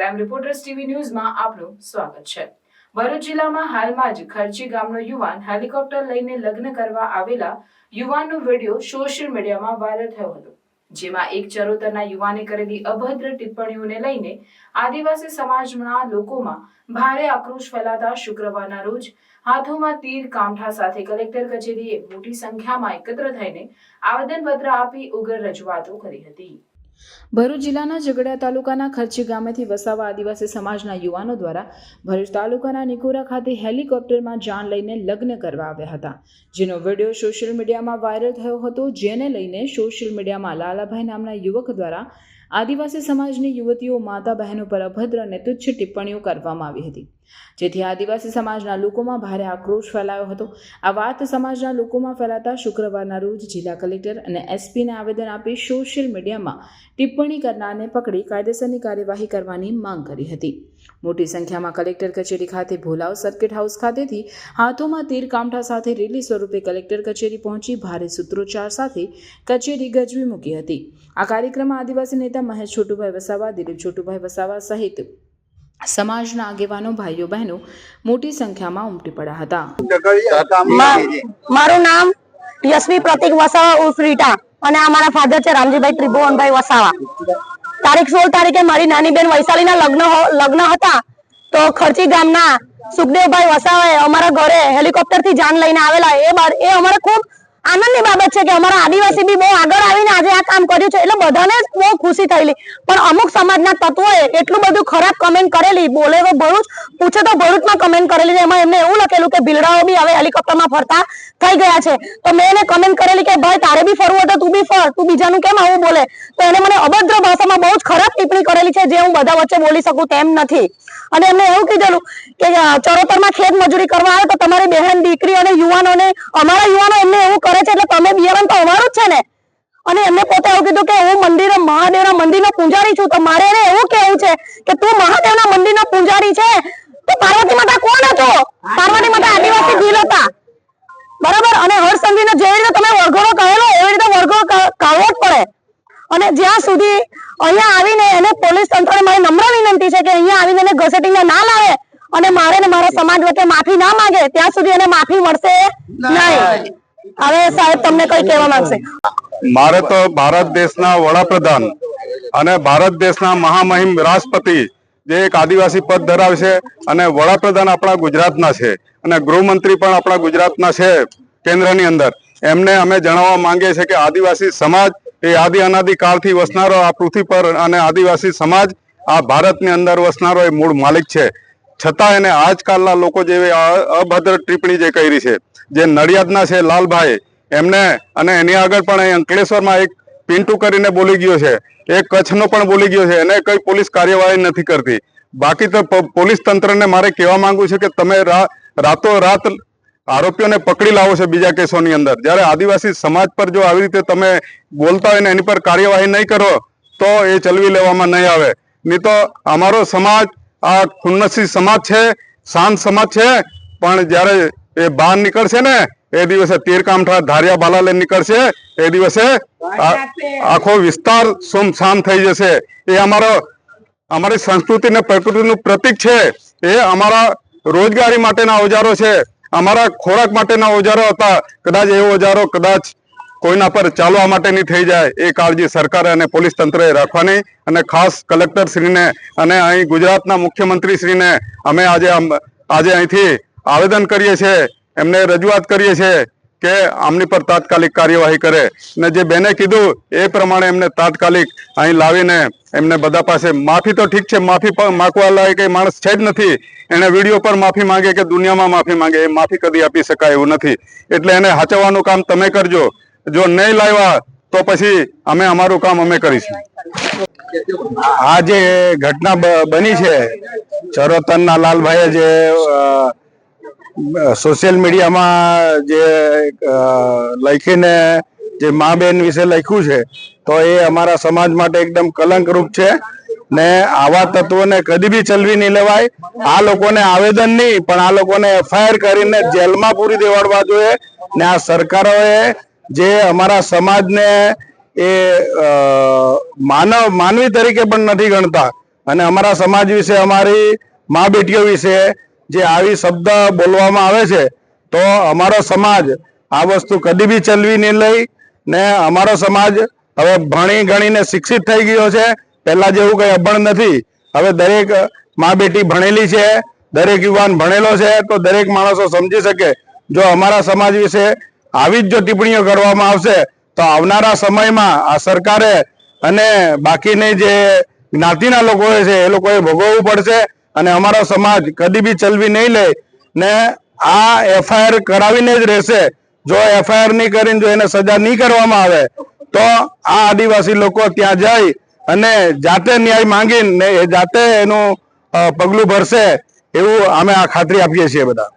Crime reporters TV ન્યૂઝમાં આપનું સ્વાગત છે। ભરૂચ જિલ્લામાં હાલમાં જ ખર્ચી ગામનો યુવાન હેલિકોપ્ટર લઈને લગ્ન કરવા આવેલા યુવાનનો વિડીયો સોશિયલ મીડિયામાં વાયરલ થયો હતો, જેમાં એક ચરોતરના યુવાને કરેલી અભદ્ર ટિપ્પણીઓને લઈને આદિવાસી સમાજના લોકોમાં ભારે આક્રોશ ફેલાતા શુક્રવારના રોજ હાથોમાં તીર કામઠા સાથે કલેક્ટર કચેરીએ મોટી સંખ્યામાં એકત્ર થઈને આવેદનપત્ર આપી ઉગ્ર રજૂઆતો કરી હતી। ભરૂચ જિલ્લાના ઝઘડિયા તાલુકાના ખર્ચી ગામેથી વસાવા આદિવાસી સમાજના યુવાનો દ્વારા ભરૂચ તાલુકાના નિકોરા ખાતે હેલિકોપ્ટરમાં જાન લઈને લગ્ન કરવા આવ્યા હતા, જેનો વિડીયો સોશિયલ મીડિયામાં વાયરલ થયો હતો, જેને લઈને સોશિયલ મીડિયામાં લાલાભાઈ નામના યુવક દ્વારા આદિવાસી સમાજની યુવતીઓ માતા બહેનો પર અભદ્ર અને તુચ્છ ટિપ્પણીઓ કરવામાં આવી હતી, જેથી આદિવાસી સમાજના લોકોમાં ભારે આક્રોશ ફેલાયો હતો। આ વાત સમાજના લોકોમાં ફેલાતા શુક્રવારના રોજ જિલ્લા કલેક્ટર અને એસપીને આવેદન આપી સોશિયલ મીડિયામાં ટિપ્પણી કરનારને પકડી કાયદેસરની કાર્યવાહી કરવાની માંગ કરી હતી। મોટી સંખ્યામાં કલેક્ટર કચેરી ખાતે ભોલાવ સર્કિટ હાઉસ ખાતેથી હાથોમાં તીર કામઠા સાથે રેલી સ્વરૂપે કલેક્ટર કચેરી પહોંચી ભારે સૂત્રોચ્ચાર સાથે કચેરી ગજવી મૂકી હતી। આ કાર્યક્રમમાં આદિવાસી નેતા મહેશ છોટુભાઈ વસાવા, દિલીપ છોટુભાઈ વસાવા સહિત સમાજના આગેવાનો, ભાઈઓ બહેનો મોટી સંખ્યામાં ઉમટી પડ્યા હતા। મારું નામ યશવી પ્રતિક વસાવા ઉર્ફ રીટા અને આ મારા ફાધર છે રામજીભાઈ ત્રિભુવનભાઈ વસાવા। તારીખ 16 તારીખે મારી નાની બેન વૈશાલીના લગ્ન હતા, તો ખર્ચી ગામના સુખદેવભાઈ વસાવાએ અમારા ઘરે હેલિકોપ્ટરથી જાન લઈને આવેલા। એ અમારે ખૂબ આનંદની બાબત છે કે અમારા આદિવાસી બી બહુ આગળ આવીને આજે આ કામ કર્યું છે, એટલે બધાને બહુ ખુશી થયેલી। પણ અમુક સમાજના તત્વોએ એટલું બધું ખરાબ કમેન્ટ કરેલી, બોલે તો ભરૂચ પૂછે તો ભરૂચમાં કમેન્ટ કરેલી, એમાં એમને એવું લખેલું કે ભીલડાઓ બી હવે હેલિકોપ્ટરમાં ફરતા થઈ ગયા છે। તો મેં એને કમેન્ટ કરેલી કે ભાઈ તારે બી ફરવું હોય તો તું બી ફર, તું બીજાનું કેમ આવું બોલે? તો એને મને અભદ્ર ભાષામાં બહુ જ ખરાબ ટિપ્પણી કરેલી છે, જે હું બધા વચ્ચે બોલી શકું તેમ નથી। અને એમને એવું કીધેલું કે ચરોતરમાં ખેત મજૂરી કરવા આવે તો તમારી બહેન, દીકરી અને યુવાનોને, અમારા યુવાનો એમને એવું કરે છે એટલે તમે બિયારણ તો અમારું જ છે ને। અને એમને પોતે એવું કીધું કે હું મહાદેવના મંદિરનો પૂજારી છું, તો મારે એને એવું કેવું છે કે તું મહાદેવના મંદિરનો પૂજારી છે તો પાર્વતી માતા કોણ હતો? પાર્વતી માતા આદિવાસી ભીલ હતા, બરાબર? અને હર્ષસંઘવીને જેવી રીતે તમે વરઘોડો કહેલો એવી રીતે વરઘોડો કાઢવો જ પડે। અને જ્યાં સુધી અહીંયા આવીને એને પોલીસ તંત્રને મારી નમ્ર વિનંતી છે કે અહીંયા આવીને એને ઘસેટીને ના લાવે અને મારે ને મારા સમાજ વચ્ચે માફી ના માંગે ત્યાં સુધી એને માફી મળશે નહીં। હવે સાહેબ તમને કઈ કહેવા માંગશે? મારે તો ભારત દેશના વડાપ્રધાન અને ભારત દેશના મહામહિમ રાષ્ટ્રપતિ જે એક આદિવાસી પદ ધરાવે છે અને વડાપ્રધાન આપણા ગુજરાતના છે અને ગૃહમંત્રી પણ આપણા ગુજરાતના છે કેન્દ્રની અંદર, એમને અમે જણાવવા માંગીએ છીએ કે આદિવાસી સમાજ એ આદિ અનાદિ કાળથી વસનારો આ પૃથ્વી પર અને આદિવાસી સમાજ આ ભારતની અંદર વસનારો એ મૂળ માલિક છે, છતાં એને આજકાલના લોકો જેવી અભદ્ર ટિપ્પણી જે કરી છે, જે નડિયાદના છે લાલભાઈ, એમને અને એની આગળ પણ અંકલેશ્વરમાં એક પિન્ટુ કરીને બોલી ગયો છે, એક કચ્છનો પણ બોલી ગયો છે, એને કઈ પોલીસ કાર્યવાહી નથી કરતી। બાકી તો પોલીસ તંત્રને મારે કહેવા માંગુ છે કે તમે રાતોરાત આરોપીઓને પકડી લાવો છો બીજા કેસોની અંદર, જ્યારે આદિવાસી સમાજ પર જો આવી રીતે તમે બોલતા હોય ને એની પર કાર્યવાહી નહીં કરો તો એ ચલવી લેવામાં નહીં આવે। નહીં તો અમારો સમાજ આ ખુન્નસી સમાજ છે, શાંત સમાજ છે, પણ જ્યારે એ બહાર નીકળશે ને એ દિવસે તીર કામઠા ધારિયા બાલા લઈને નીકળશે, એ દિવસે આખો વિસ્તાર સુમસામ થઈ જશે। એ અમારી સંસ્કૃતિ ને પ્રકૃતિનું પ્રતીક છે, એ અમારા રોજગારી માટેના ઓજારો છે, અમારા ખોરાક માટેના ઓજારો હતા, કદાચ એ ઓજારો કદાચ કોઈના પર ચાલવા માટેની થઈ જાય એ કાળજી સરકારે અને પોલીસ તંત્રએ રાખવાની। અને ખાસ કલેક્ટર શ્રીને અને અહીં ગુજરાતના મુખ્યમંત્રી શ્રીને અમે આજે અહીંથી આવેદન કરીએ છીએ, એમને રજૂઆત કરીએ છીએ કે આમની પર તાત્કાલિક કાર્યવાહી કરે અને જે બેને કીધું એ પ્રમાણે એમને તાત્કાલિક અહીં લાવીને એમને બધા પાસે માફી તો ઠીક છે, માફી માગવા લાયક એ માણસ છે જ નથી, એને વિડીયો પર માફી માંગે કે દુનિયામાં માફી માંગે એ માફી કદી આપી શકાય એવું નથી। એટલે એને હાચવવાનું કામ તમે કરજો, જો નહીં લાવ્યા તો પછી અમે અમારું કામ અમે કરીશું। આ જે ઘટના બની છે, ચરોતરના લાલભાઈએ જે સોશિયલ મીડિયામાં જે લખીને જે મા બેન વિશે લખ્યું છે, તો એ અમારા સમાજ માટે એકદમ કલંકરૂપ છે ને આવા તત્વોને કદી બી ચલવી નહીં લેવાય। આ લોકોને આવેદન નહીં પણ આ લોકોને એફઆઈઆર કરીને જેલમાં પૂરી દેવાડવા જોઈએ ને આ સરકારોએ જે અમારા સમાજને એ માનવી તરીકે પણ નથી ગણતા, અને અમારા સમાજ વિશે, અમારી મા બેટીઓ વિશે જે આવી શબ્દ બોલવામાં આવે છે, તો અમારો સમાજ આ વસ્તુ કદી બી ચલવી નહીં લઈ ને અમારો સમાજ હવે ભણી ગણીને શિક્ષિત થઈ ગયો છે. પહેલા જેવું કઈ અભણ નથી. હવે દરેક મા બેટી ભણેલી છે, દરેક યુવાન ભણેલો છે, તો દરેક માણસો સમજી શકે. જો અમારા સમાજ વિશે આવી જ જો ટિપ્પણીઓ કરવામાં આવશે તો આવનારા સમયમાં આ સરકારે અને બાકીની જે જ્ઞાતિના લોકો છે એ લોકોએ ભોગવવું પડશે. અને અમારો સમાજ કદી બી ચલવી નહીં લે ને આ એફઆઈઆર કરાવીને જ રહેશે. જો એફઆઈઆર નહીં કરીને જો એને સજા નહીં કરવામાં આવે તો આ આદિવાસી લોકો ત્યાં જઈ અને જાતે ન્યાય માંગીને એ જાતે એનું પગલું ભરશે, એવું અમે આ ખાતરી આપીએ છીએ બધા.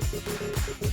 છે।